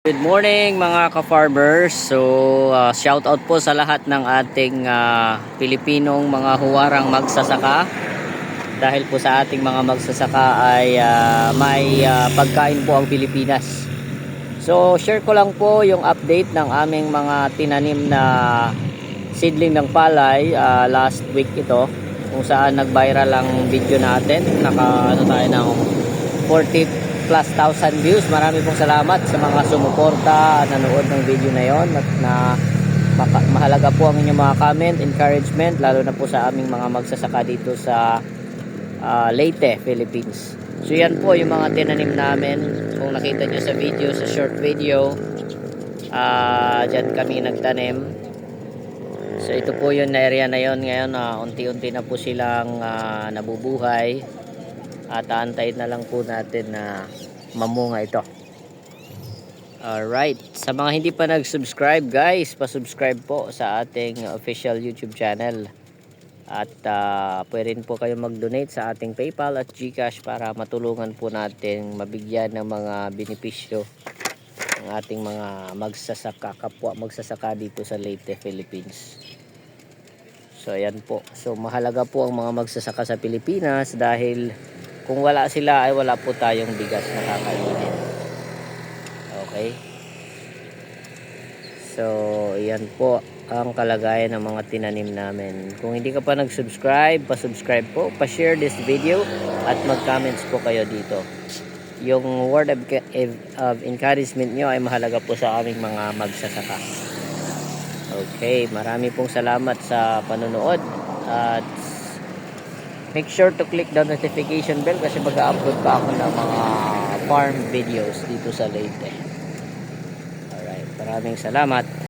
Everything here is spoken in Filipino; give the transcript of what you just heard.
Good morning mga ka-farmers. So shout out po sa lahat ng ating Pilipinong mga huwarang magsasaka. Dahil po sa ating mga magsasaka ay may pagkain po ang Pilipinas. So share ko lang po yung update ng aming mga tinanim na seedling ng palay last week ito, kung saan nag-viral ang video natin. Tayo ng 40 plus 1,000 views. Marami pong salamat sa mga sumuporta, nanood ng video na yon, at mahalaga po ang inyong mga comment, encouragement, lalo na po sa aming mga magsasaka dito sa Leyte, Philippines. So yan po yung mga tinanim namin. Kung nakita nyo sa video, sa short video, dyan kami nagtanim. So ito po yung area na yon ngayon. Unti-unti na po silang nabubuhay. At aantayin na lang po natin na mamunga ito. Alright, sa mga hindi pa nag-subscribe guys, pa-subscribe po sa ating official YouTube channel. At pwede rin po kayo mag-donate sa ating PayPal at GCash para matulungan po natin mabigyan ng mga benepisyo ng ating mga magsasaka, kapwa magsasaka dito sa Leyte, Philippines. So ayan po. So mahalaga po ang mga magsasaka sa Pilipinas dahil kung wala sila ay wala po tayong bigas na kakainin. Okay? So, yan po ang kalagayan ng mga tinanim namin. Kung hindi ka pa nag-subscribe, pa-subscribe po, pa-share this video at mag-comments po kayo dito. Yung word of encouragement nyo ay mahalaga po sa aming mga magsasaka. Okay, marami pong salamat sa panonood at make sure to click the notification bell kasi mag-upload pa ako ng mga farm videos dito sa Leyte. Alright, maraming salamat.